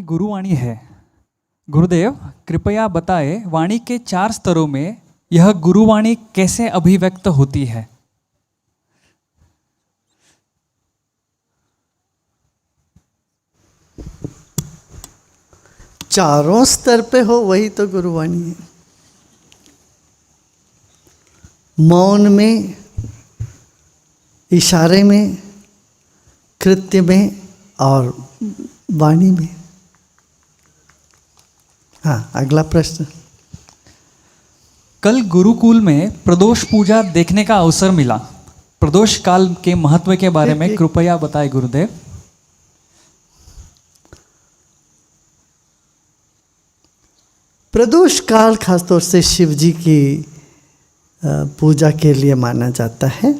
गुरुवाणी है। गुरुदेव कृपया बताएं, वाणी के 4 स्तरों में यह गुरुवाणी कैसे अभिव्यक्त होती है? चारों स्तर पे हो वही तो गुरुवाणी है। मौन में, इशारे में, कृत्य में और वाणी में। हाँ, अगला प्रश्न। कल गुरुकुल में प्रदोष पूजा देखने का अवसर मिला। प्रदोष काल के महत्व के बारे में कृपया बताएं गुरुदेव। प्रदोष काल खासतौर से शिव जी की पूजा के लिए माना जाता है।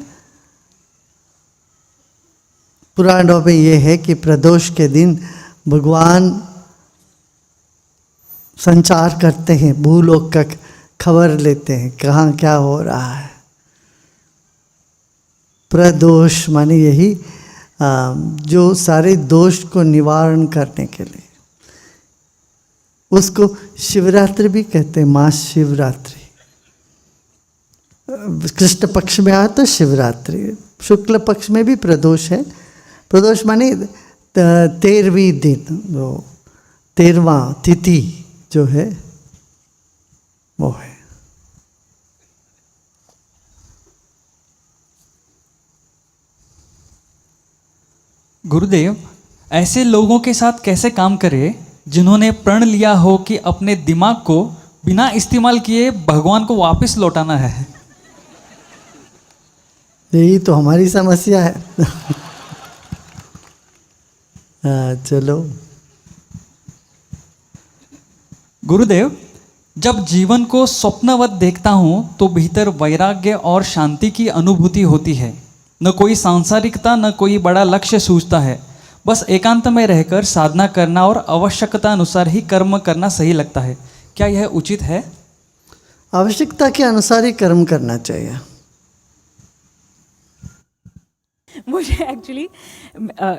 पुराणों में ये है कि प्रदोष के दिन भगवान संचार करते हैं, भूलोक का खबर लेते हैं, कहाँ क्या हो रहा है। प्रदोष माने यही जो सारे दोष को निवारण करने के लिए। उसको शिवरात्रि भी कहते हैं, महाशिवरात्रि। कृष्ण पक्ष में आया तो शिवरात्रि, शुक्ल पक्ष में भी प्रदोष है। प्रदोष माने 13वीं दिन, वो 13वां तिथि जो है वो है। गुरुदेव, ऐसे लोगों के साथ कैसे काम करें जिन्होंने प्रण लिया हो कि अपने दिमाग को बिना इस्तेमाल किए भगवान को वापस लौटाना है? यही तो हमारी समस्या है। चलो गुरुदेव, जब जीवन को स्वप्नवत देखता हूँ तो भीतर वैराग्य और शांति की अनुभूति होती है। न कोई सांसारिकता, न कोई बड़ा लक्ष्य सूझता है। बस एकांत में रहकर साधना करना और आवश्यकता अनुसार ही कर्म करना सही लगता है। क्या यह उचित है? आवश्यकता के अनुसार ही कर्म करना चाहिए। मुझे एक्चुअली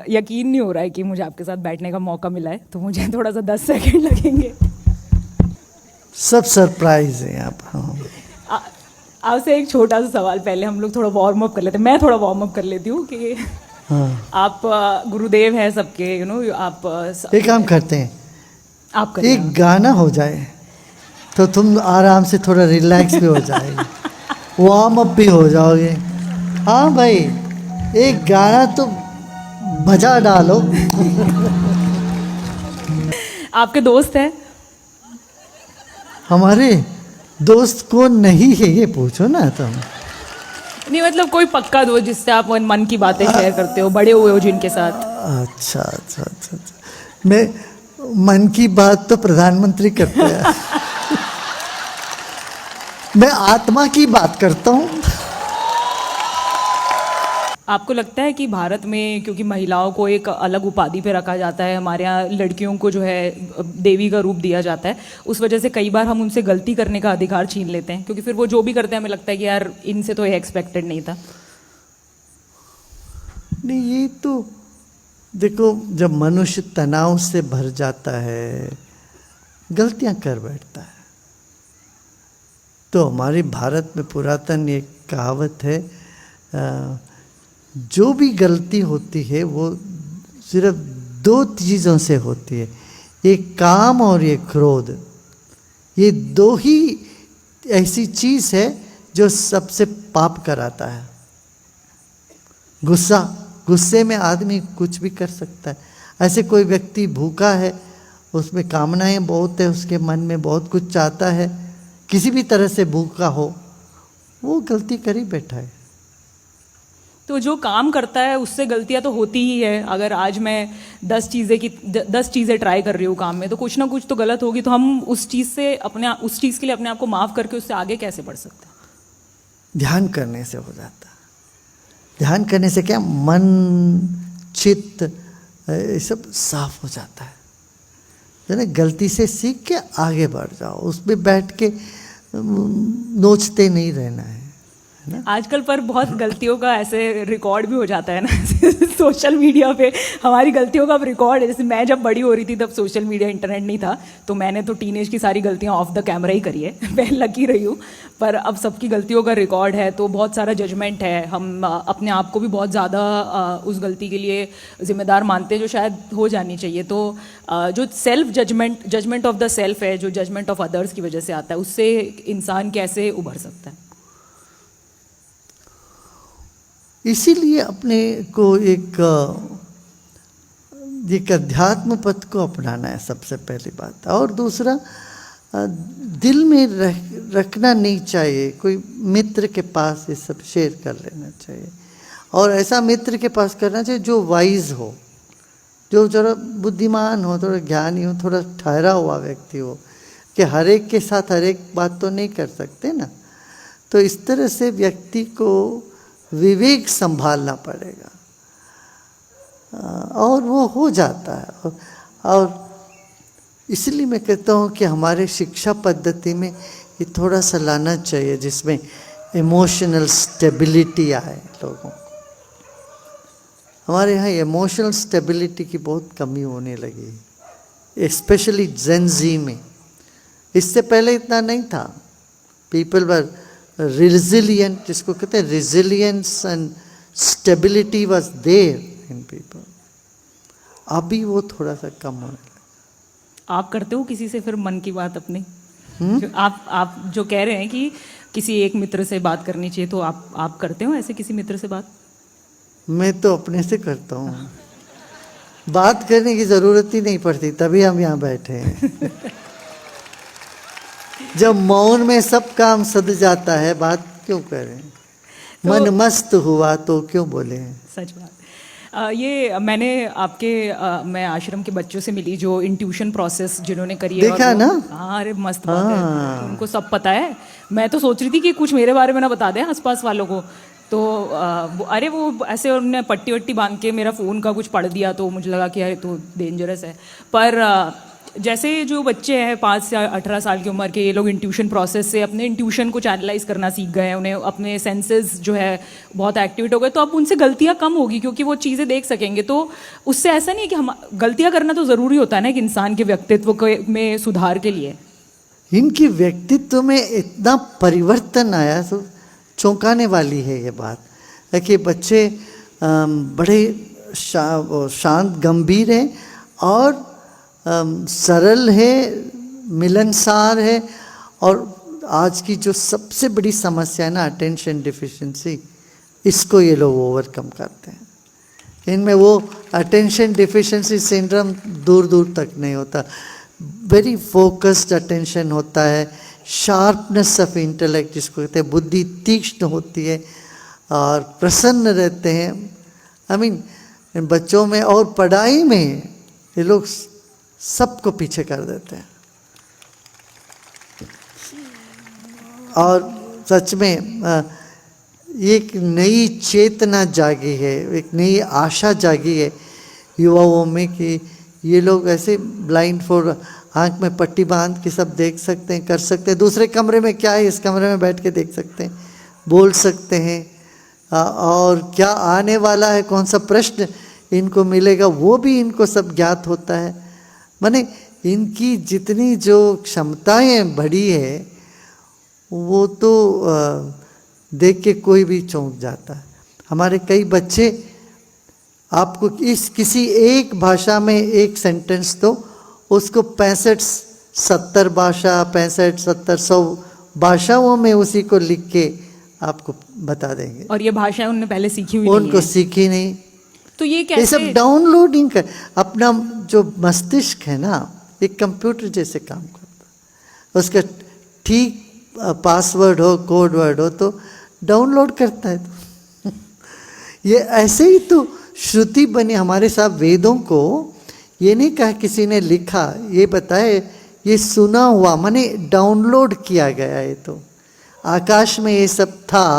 यकीन नहीं हो रहा है कि मुझे आपके साथ बैठने का मौका मिला है, तो मुझे थोड़ा सा 10 सेकंड लगेंगे। सब सरप्राइज है यहाँ पर। आपसे एक छोटा सा सवाल, पहले हम लोग थोड़ा वार्म अप कर लेते हैं, मैं थोड़ा वार्म अप कर लेती हूँ कि हाँ। आप गुरुदेव हैं सबके, आप एक काम करते हैं, आप एक गाना हो जाए तो तुम आराम से थोड़ा रिलैक्स भी हो जाएगी, वार्म अप भी हो जाओगे। हाँ भाई, एक गाना तो बजा डालो। आपके दोस्त हैं? हमारे दोस्त कौन नहीं है ये पूछो ना तुम। नहीं, मतलब कोई पक्का दोस्त जिससे आप मन की बातें शेयर करते हो, बड़े हुए हो जिनके साथ। अच्छा अच्छा अच्छा अच्छा। मैं मन की बात तो प्रधानमंत्री करते हैं। मैं आत्मा की बात करता हूँ। आपको लगता है कि भारत में, क्योंकि महिलाओं को एक अलग उपाधि पे रखा जाता है, हमारे यहाँ लड़कियों को जो है देवी का रूप दिया जाता है, उस वजह से कई बार हम उनसे गलती करने का अधिकार छीन लेते हैं, क्योंकि फिर वो जो भी करते हैं हमें लगता है कि यार इनसे तो ये एक्सपेक्टेड नहीं था। नहीं, ये तो देखो, जब मनुष्य तनाव से भर जाता है, गलतियां कर बैठता है। तो हमारे भारत में पुरातन एक कहावत है, जो भी गलती होती है वो सिर्फ 2 चीज़ों से होती है, एक काम और एक क्रोध। ये 2 ही ऐसी चीज़ है जो सबसे पाप कराता है। गुस्से में आदमी कुछ भी कर सकता है। ऐसे कोई व्यक्ति भूखा है, उसमें कामनाएं बहुत है, उसके मन में बहुत कुछ चाहता है, किसी भी तरह से भूखा हो, वो गलती कर ही बैठा है। तो जो काम करता है उससे गलतियां तो होती ही है। अगर आज मैं 10 चीज़ें ट्राई कर रही हूँ काम में, तो कुछ ना कुछ तो गलत होगी। तो हम उस चीज़ के लिए अपने आप को माफ़ करके उससे आगे कैसे बढ़ सकते हैं? ध्यान करने से हो जाता है। ध्यान करने से क्या, मन, चित्त ये सब साफ हो जाता है ना। गलती से सीख के आगे बढ़ जाओ, उसमें बैठ के नोचते नहीं रहना है आजकल पर बहुत गलतियों का ऐसे रिकॉर्ड भी हो जाता है ना सोशल मीडिया पे हमारी गलतियों का अब रिकॉर्ड है। जैसे मैं जब बड़ी हो रही थी तब सोशल मीडिया इंटरनेट नहीं था, तो मैंने तो टीनेज की सारी गलतियां ऑफ द कैमरा ही करी है मैं लकी रही हूँ। पर अब सबकी गलतियों का रिकॉर्ड है तो बहुत सारा जजमेंट है। हम अपने आप को भी बहुत ज़्यादा उस गलती के लिए जिम्मेदार मानते हैं जो शायद हो जानी चाहिए। तो जो self judgement of the self है, जो जजमेंट ऑफ अदर्स की वजह से आता है, उससे इंसान कैसे उभर सकता है? इसीलिए अपने को एक अध्यात्म पथ को अपनाना है सबसे पहली बात। और दूसरा, दिल में रखना नहीं चाहिए, कोई मित्र के पास ये सब शेयर कर लेना चाहिए। और ऐसा मित्र के पास करना चाहिए जो वाइज हो, जो थोड़ा बुद्धिमान हो, थोड़ा ज्ञानी हो, थोड़ा ठहरा हुआ व्यक्ति हो, कि हर एक के साथ हर एक बात तो नहीं कर सकते ना। तो इस तरह से व्यक्ति को विवेक संभालना पड़ेगा और वो हो जाता है। और इसलिए मैं कहता हूँ कि हमारे शिक्षा पद्धति में ये थोड़ा सा लाना चाहिए जिसमें इमोशनल स्टेबिलिटी आए लोगों को। हमारे यहाँ इमोशनल स्टेबिलिटी की बहुत कमी होने लगी है, स्पेशली जेन ज़ी में। इससे पहले इतना नहीं था। पीपल वर resilient, जिसको कहते हैं resilience and stability was there in people। अभी वो थोड़ा सा कम होने लगा। आप करते हो किसी से फिर मन की बात अपनी? जो आप जो कह रहे हैं कि किसी एक मित्र से बात करनी चाहिए, तो आप करते हो ऐसे किसी मित्र से बात? मैं तो अपने से करता हूँ, बात करने की जरूरत ही नहीं पड़ती, तभी हम यहाँ बैठे हैं जब मौन में सब काम सद जाता है, बात क्यों करें? तो मन मस्त हुआ तो क्यों बोले? सच बात। ये मैंने मैं आश्रम के बच्चों से मिली जो इंट्यूशन प्रोसेस जिन्होंने करी है। देखा ना? हाँ, अरे मस्त बात है, उनको सब पता है। मैं तो सोच रही थी कि कुछ मेरे बारे में ना बता दें आसपास वालों को। तो अरे वो ऐसे उन्होंने पट्टी वट्टी बांध के मेरा फ़ोन का कुछ पढ़ दिया, तो मुझे लगा कि यार तो डेंजरस है। पर जैसे जो बच्चे हैं 5 से 18 साल की उम्र के, ये लोग इंट्यूशन प्रोसेस से अपने इंट्यूशन को चैनलाइज करना सीख गए हैं, उन्हें अपने सेंसेस जो है बहुत एक्टिवेट हो गए, तो अब उनसे गलतियां कम होगी क्योंकि वो चीज़ें देख सकेंगे। तो उससे ऐसा नहीं है कि हम गलतियां करना तो ज़रूरी होता है ना, कि इंसान के व्यक्तित्व में सुधार के लिए। इनकी व्यक्तित्व में इतना परिवर्तन आया तो चौंकाने वाली है ये बात, कि बच्चे बड़े शांत गंभीर हैं और सरल है, मिलनसार है। और आज की जो सबसे बड़ी समस्या है ना, अटेंशन डिफिशिएंसी, इसको ये लोग ओवरकम करते हैं। इनमें वो अटेंशन डिफिशिएंसी सिंड्रोम दूर दूर तक नहीं होता, वेरी फोकस्ड अटेंशन होता है, शार्पनेस ऑफ इंटेलेक्ट जिसको कहते हैं, बुद्धि तीक्ष्ण होती है और प्रसन्न रहते हैं। आई मीन इन बच्चों में और पढ़ाई में ये लोग सबको पीछे कर देते हैं। और सच में एक नई चेतना जागी है, एक नई आशा जागी है युवाओं में कि ये लोग ऐसे ब्लाइंड फॉर आँख में पट्टी बांध के सब देख सकते हैं, कर सकते हैं। दूसरे कमरे में क्या है, इस कमरे में बैठ के देख सकते हैं, बोल सकते हैं, और क्या आने वाला है, कौन सा प्रश्न इनको मिलेगा, वो भी इनको सब ज्ञात होता है। माने इनकी जितनी जो क्षमताएं बढ़ी है वो तो देख के कोई भी चौंक जाता है। हमारे कई बच्चे आपको किसी एक भाषा में एक सेंटेंस तो उसको 65-70 भाषा, 65-70-100 भाषाओं में उसी को लिख के आपको बता देंगे। और ये भाषाएं उन्होंने पहले सीखी हुई नहीं है। उनको सीखी नहीं। तो ये सब कैसे डाउनलोडिंग कर, अपना जो मस्तिष्क है ना, एक कंप्यूटर जैसे काम करता है। उसका ठीक पासवर्ड हो, कोड वर्ड हो तो डाउनलोड करता है। तो ये ऐसे ही तो श्रुति बनी हमारे साथ। वेदों को ये नहीं कहा किसी ने लिखा, ये बताए ये सुना हुआ, माने डाउनलोड किया गया है। तो आकाश में ये सब था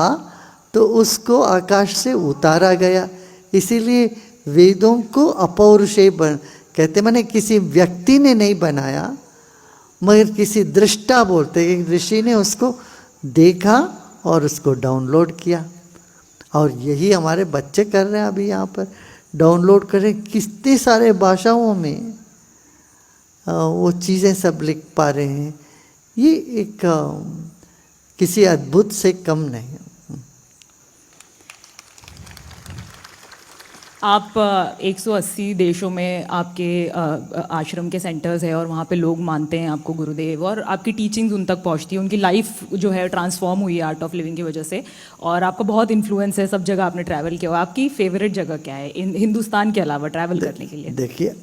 तो उसको आकाश से उतारा गया। इसीलिए वेदों को अपौरुषेय कहते, माने किसी व्यक्ति ने नहीं बनाया मगर किसी दृष्टा बोलते, एक ऋषि ने उसको देखा और उसको डाउनलोड किया। और यही हमारे बच्चे कर रहे हैं अभी यहाँ पर, डाउनलोड कर रहे हैं, कितने सारे भाषाओं में वो चीज़ें सब लिख पा रहे हैं। ये एक किसी अद्भुत से कम नहीं। आप 180 देशों में आपके आश्रम के सेंटर्स है और वहाँ पे लोग मानते हैं आपको गुरुदेव, और आपकी टीचिंग्स उन तक पहुँचती है, उनकी लाइफ जो है ट्रांसफॉर्म हुई है आर्ट ऑफ लिविंग की वजह से, और आपका बहुत इन्फ्लुएंस है, सब जगह आपने ट्रैवल किया हुआ। आपकी फेवरेट जगह क्या है हिंदुस्तान के अलावा ट्रैवल करने के लिए? देखिए,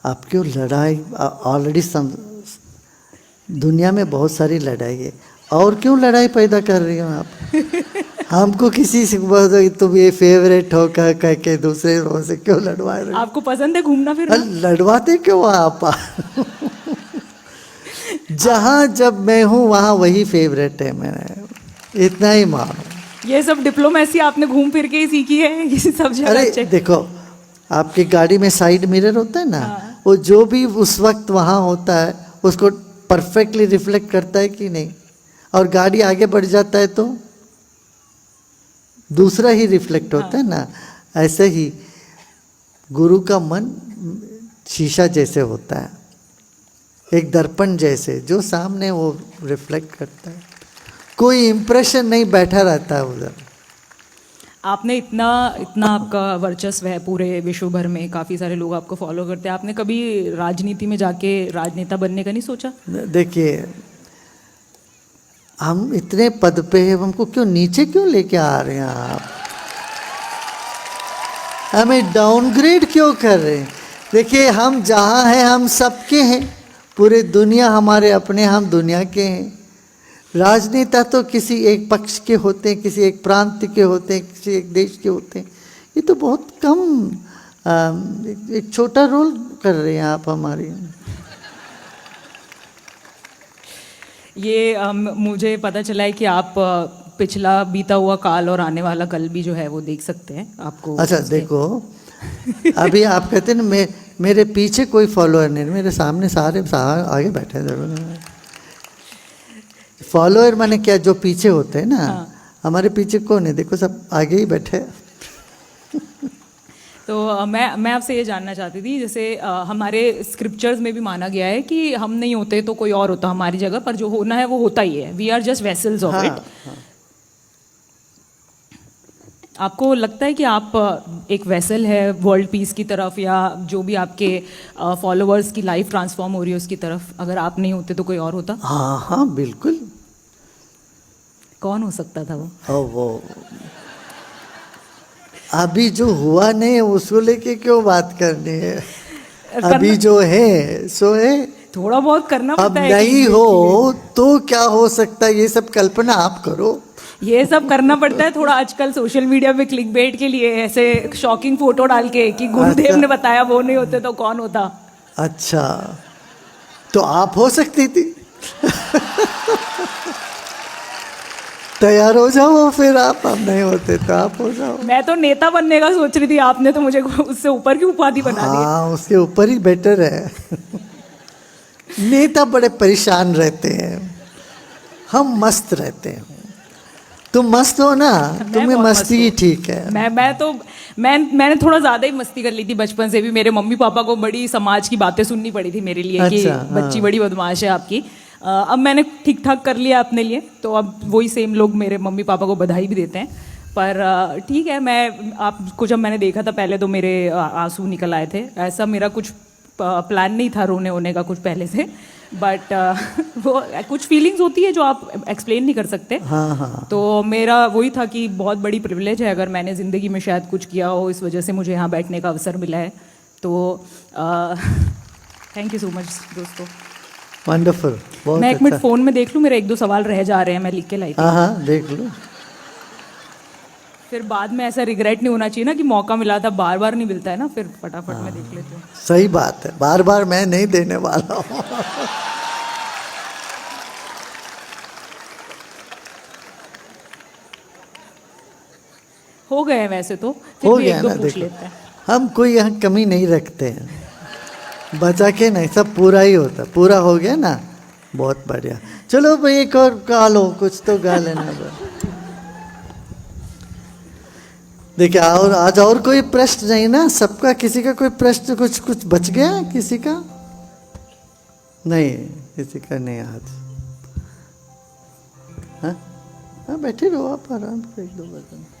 आपकी लड़ाई ऑलरेडी दुनिया में बहुत सारी लड़ाई है, और क्यों लड़ाई पैदा कर रही हो आप? हमको किसी से तुम ये फेवरेट हो कह के दूसरे लोगों से क्यों लड़वा रहे हो? आपको पसंद है घूमना फिरना? लड़वाते क्यों आप? जहाँ जब मैं हूँ वहाँ वही फेवरेट है मेरा, इतना ही मानो। ये सब डिप्लोमेसी आपने घूम फिर के ही सीखी है, किसी सब जगह? अरे देखो, आपकी गाड़ी में साइड मिरर होता है ना, वो जो भी उस वक्त वहाँ होता है उसको परफेक्टली रिफ्लेक्ट करता है कि नहीं, और गाड़ी आगे बढ़ जाता है तो दूसरा ही रिफ्लेक्ट होता है ना। ऐसे ही गुरु का मन शीशा जैसे होता है, एक दर्पण जैसे, जो सामने वो रिफ्लेक्ट करता है, कोई इम्प्रेशन नहीं बैठा रहता है उधर। आपने इतना आपका वर्चस्व है पूरे विश्व भर में, काफ़ी सारे लोग आपको फॉलो करते हैं, आपने कभी राजनीति में जाके राजनेता बनने का नहीं सोचा? देखिए, हम इतने पद पे हैं, हमको क्यों नीचे क्यों लेके आ रहे हैं आप? हमें डाउनग्रेड क्यों कर रहे हैं? देखिए, हम जहाँ हैं हम सबके हैं, पूरे दुनिया हमारे अपने, हम दुनिया के हैं। राजनेता तो किसी एक पक्ष के होते हैं, किसी एक प्रांत के होते हैं, किसी एक देश के होते हैं। ये तो बहुत कम एक छोटा रोल कर रहे हैं आप हमारी। ये मुझे पता चला है कि आप पिछला बीता हुआ काल और आने वाला कल भी जो है वो देख सकते हैं आपको। अच्छा देखो, अभी आप कहते हैं ना मेरे पीछे कोई फॉलोअर नहीं, मेरे सामने सारे आगे बैठे हैं जरूर। फॉलोअर माने क्या, जो पीछे होते हैं ना। हमारे पीछे कौन है? देखो सब आगे ही बैठे हैं। तो मैं आपसे ये जानना चाहती थी, जैसे हमारे स्क्रिप्चर्स में भी माना गया है कि हम नहीं होते तो कोई और होता हमारी जगह, पर जो होना है वो होता ही है, we are just vessels of it. आपको लगता है कि आप एक वेसल है वर्ल्ड पीस की तरफ, या जो भी आपके फॉलोअर्स की लाइफ ट्रांसफॉर्म हो रही है उसकी तरफ, अगर आप नहीं होते तो कोई और होता? हाँ हाँ बिल्कुल। कौन हो सकता था वो? वो अभी जो हुआ नहीं है उसको लेके क्यों बात करनी है? अभी जो है सो है, थोड़ा बहुत करना अब पड़ता है। नहीं हो तो क्या हो सकता है? ये सब कल्पना आप करो। ये सब करना पड़ता है थोड़ा आजकल सोशल मीडिया पे क्लिकबेट के लिए, ऐसे शॉकिंग फोटो डाल के कि गुरुदेव ने बताया वो नहीं होते तो कौन होता। अच्छा, तो आप हो सकती थी। तैयार हो जाओ फिर आप। अब नहीं होते तो आप हो जाओ। मैं तो नेता बनने का सोच रही थी, आपने तो मुझे उससे ऊपर की उपाधि बना दी। हाँ, उसके ऊपर ही बेटर है। नेता बड़े परेशान रहते हैं, हम मस्त रहते हैं। तुम मस्त हो ना, तुम्हें मस्ती ही ठीक है। मैंने थोड़ा ज्यादा ही मस्ती कर ली थी बचपन से भी। मेरे मम्मी पापा को बड़ी समाज की बातें सुननी पड़ी थी मेरे लिए। अच्छा, कि बच्ची बड़ी बदमाश है आपकी। अब मैंने ठीक ठाक कर लिया अपने लिए, तो अब वही सेम लोग मेरे मम्मी पापा को बधाई भी देते हैं। पर ठीक है, मैं आपको जब मैंने देखा था पहले तो मेरे आंसू निकल आए थे। ऐसा मेरा कुछ प्लान नहीं था रोने होने का कुछ पहले से, बट वो कुछ फीलिंग्स होती है जो आप एक्सप्लेन नहीं कर सकते। हाँ हाँ। तो मेरा वही था कि बहुत बड़ी प्रिविलेज है अगर मैंने ज़िंदगी में शायद कुछ किया हो, इस वजह से मुझे यहाँ बैठने का अवसर मिला है। तो थैंक यू सो मच दोस्तों। वंडरफुल। मैं एक मिनट फ़ोन में देख लूँ, मेरे एक दो सवाल रह जा रहे हैं, मैं लिख के लाई थी। हाँ हाँ देख लो। फिर बाद में ऐसा रिग्रेट नहीं होना चाहिए ना कि मौका मिला था, बार बार नहीं मिलता है ना, फिर फटाफट मैं देख लेती हूँ। सही बात है, बार बार मैं नहीं देने वाला हूँ। हो गए हैं वैसे तो, फिर हो भी गया एक दो ना, पूछ देखो लेते हैं। हम कोई यहाँ कमी नहीं रखते हैं, बचा के नहीं, सब पूरा ही होता। पूरा हो गया ना, बहुत बढ़िया। चलो भाई एक और गा लो, कुछ तो गा लेना बस। देखिए और आज और कोई प्रश्न नहीं ना, सबका किसी का कोई प्रश्न कुछ कुछ बच गया है किसी का? नहीं, किसी का नहीं आज। हाँ हाँ, बैठे रहो आप आराम से, एक दो बार।